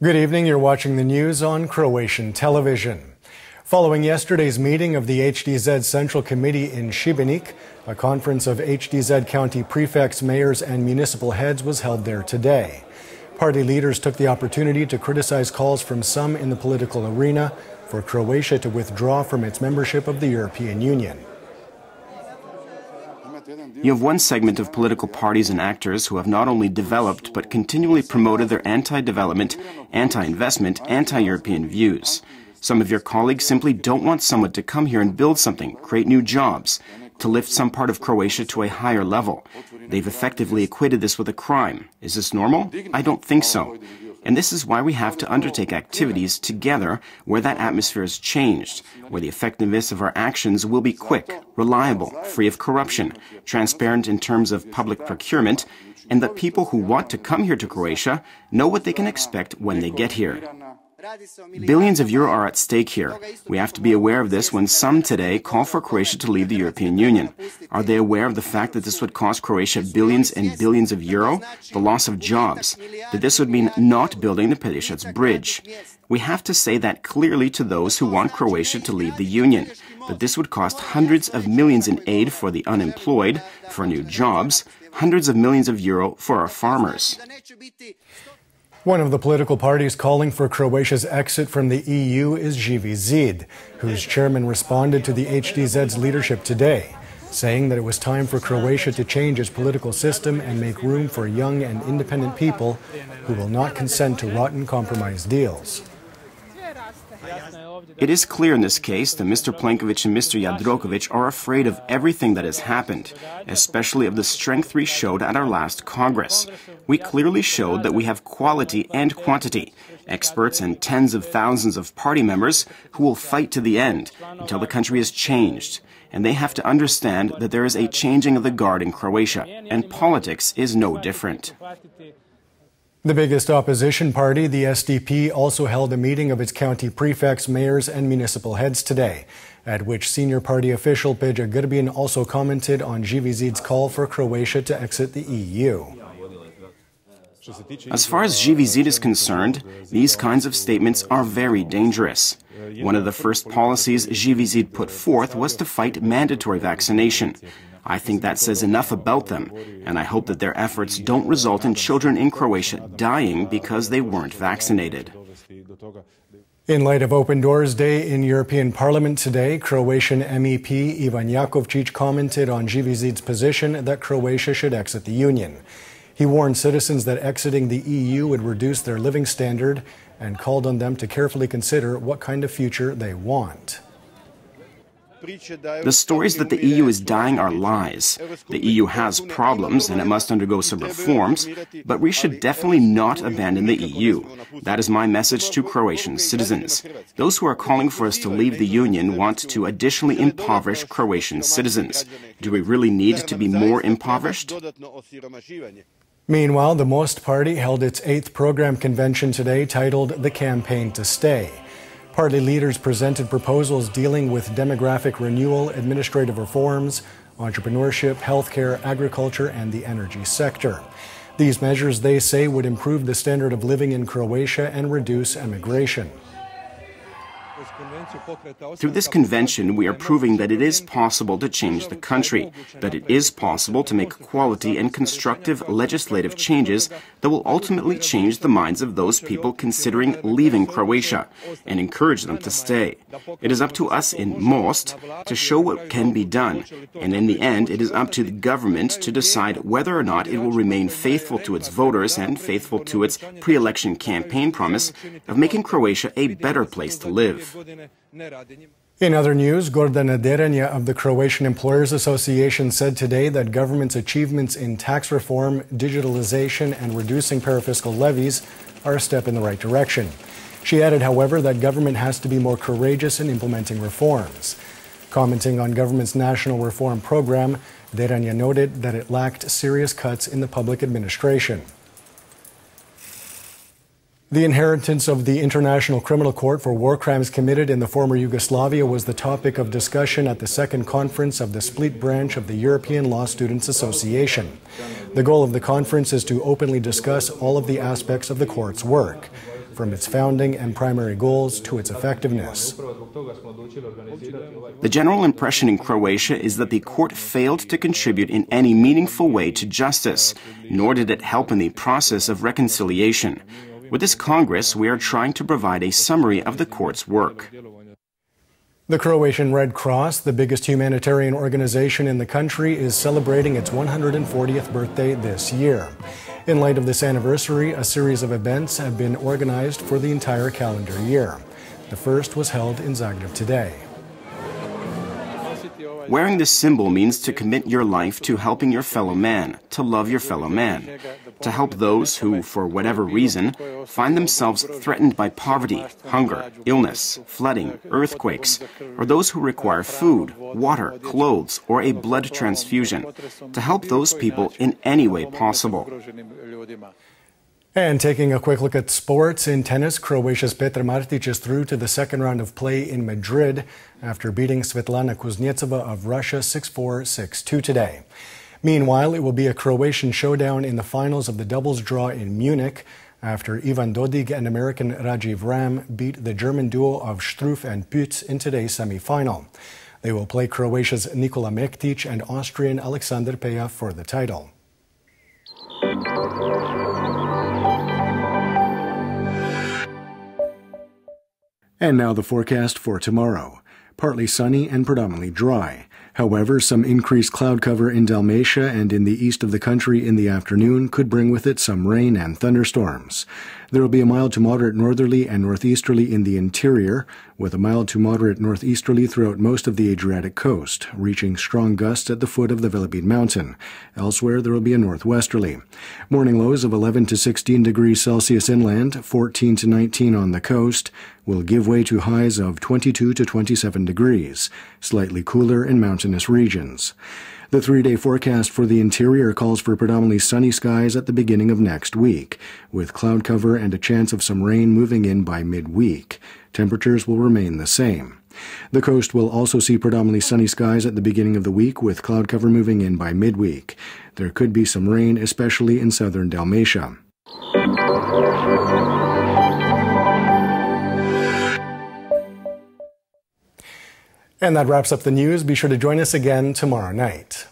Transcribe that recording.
Good evening. You're watching the news on Croatian television. Following yesterday's meeting of the HDZ Central Committee in Šibenik, a conference of HDZ county prefects, mayors and municipal heads was held there today. Party leaders took the opportunity to criticize calls from some in the political arena for Croatia to withdraw from its membership of the European Union. You have one segment of political parties and actors who have not only developed but continually promoted their anti-development, anti-investment, anti-European views. Some of your colleagues simply don't want someone to come here and build something, create new jobs, to lift some part of Croatia to a higher level. They've effectively equated this with a crime. Is this normal? I don't think so. And this is why we have to undertake activities together where that atmosphere is changed, where the effectiveness of our actions will be quick, reliable, free of corruption, transparent in terms of public procurement, and that people who want to come here to Croatia know what they can expect when they get here. Billions of euro are at stake here. We have to be aware of this when some today call for Croatia to leave the European Union. Are they aware of the fact that this would cost Croatia billions and billions of euro, the loss of jobs, that this would mean not building the Pelješac Bridge? We have to say that clearly to those who want Croatia to leave the Union, that this would cost hundreds of millions in aid for the unemployed, for new jobs, hundreds of millions of euro for our farmers. One of the political parties calling for Croatia's exit from the EU is Živi zid, whose chairman responded to the HDZ's leadership today, saying that it was time for Croatia to change its political system and make room for young and independent people who will not consent to rotten compromise deals. It is clear in this case that Mr. Plenković and Mr. Jandroković are afraid of everything that has happened, especially of the strength we showed at our last Congress. We clearly showed that we have quality and quantity, experts and tens of thousands of party members who will fight to the end until the country is changed. And they have to understand that there is a changing of the guard in Croatia, and politics is no different. The biggest opposition party, the SDP, also held a meeting of its county prefects, mayors and municipal heads today, at which senior party official Peja Grbin also commented on Živi zid's call for Croatia to exit the EU. As far as Živi zid is concerned, these kinds of statements are very dangerous. One of the first policies Živi zid put forth was to fight mandatory vaccination. I think that says enough about them, and I hope that their efforts don't result in children in Croatia dying because they weren't vaccinated. In light of Open Doors Day in European Parliament today, Croatian MEP Ivan Jakovčić commented on Živi zid's position that Croatia should exit the Union. He warned citizens that exiting the EU would reduce their living standard and called on them to carefully consider what kind of future they want. The stories that the EU is dying are lies. The EU has problems and it must undergo some reforms, but we should definitely not abandon the EU. That is my message to Croatian citizens. Those who are calling for us to leave the Union want to additionally impoverish Croatian citizens. Do we really need to be more impoverished? Meanwhile, the Most Party held its 8th program convention today titled The Campaign to Stay. Party leaders presented proposals dealing with demographic renewal, administrative reforms, entrepreneurship, healthcare, agriculture, and the energy sector. These measures, they say, would improve the standard of living in Croatia and reduce emigration. Through this convention, we are proving that it is possible to change the country, that it is possible to make quality and constructive legislative changes that will ultimately change the minds of those people considering leaving Croatia and encourage them to stay. It is up to us in Most to show what can be done, and in the end, it is up to the government to decide whether or not it will remain faithful to its voters and faithful to its pre-election campaign promise of making Croatia a better place to live. In other news, Gordana Deranja of the Croatian Employers Association said today that government's achievements in tax reform, digitalization, and reducing parafiscal levies are a step in the right direction. She added, however, that government has to be more courageous in implementing reforms. Commenting on government's national reform program, Deranja noted that it lacked serious cuts in the public administration. The inheritance of the International Criminal Court for war crimes committed in the former Yugoslavia was the topic of discussion at the second conference of the Split branch of the European Law Students Association. The goal of the conference is to openly discuss all of the aspects of the court's work. from its founding and primary goals to its effectiveness. The general impression in Croatia is that the court failed to contribute in any meaningful way to justice, nor did it help in the process of reconciliation. With this Congress, we are trying to provide a summary of the court's work. The Croatian Red Cross, the biggest humanitarian organization in the country, is celebrating its 140th birthday this year. In light of this anniversary, a series of events have been organized for the entire calendar year. The first was held in Zagreb today. Wearing this symbol means to commit your life to helping your fellow man, to love your fellow man, to help those who, for whatever reason, find themselves threatened by poverty, hunger, illness, flooding, earthquakes, or those who require food, water, clothes, or a blood transfusion, to help those people in any way possible. And taking a quick look at sports, in tennis, Croatia's Petar Martic is through to the second round of play in Madrid after beating Svetlana Kuznetsova of Russia 6-4, 6-2 today. Meanwhile, it will be a Croatian showdown in the finals of the doubles draw in Munich after Ivan Dodig and American Rajiv Ram beat the German duo of Struff and Pütz in today's semi-final. They will play Croatia's Nikola Mektic and Austrian Alexander Peja for the title. And now the forecast for tomorrow. Partly sunny and predominantly dry. However, some increased cloud cover in Dalmatia and in the east of the country in the afternoon could bring with it some rain and thunderstorms. There will be a mild to moderate northerly and northeasterly in the interior, with a mild to moderate northeasterly throughout most of the Adriatic coast, reaching strong gusts at the foot of the Velebit mountain. Elsewhere, there will be a northwesterly. Morning lows of 11 to 16 degrees Celsius inland, 14 to 19 on the coast, will give way to highs of 22 to 27 degrees, slightly cooler in mountainous regions. The three-day forecast for the interior calls for predominantly sunny skies at the beginning of next week, with cloud cover and a chance of some rain moving in by midweek. Temperatures will remain the same. The coast will also see predominantly sunny skies at the beginning of the week, with cloud cover moving in by midweek. There could be some rain, especially in southern Dalmatia. And that wraps up the news. Be sure to join us again tomorrow night.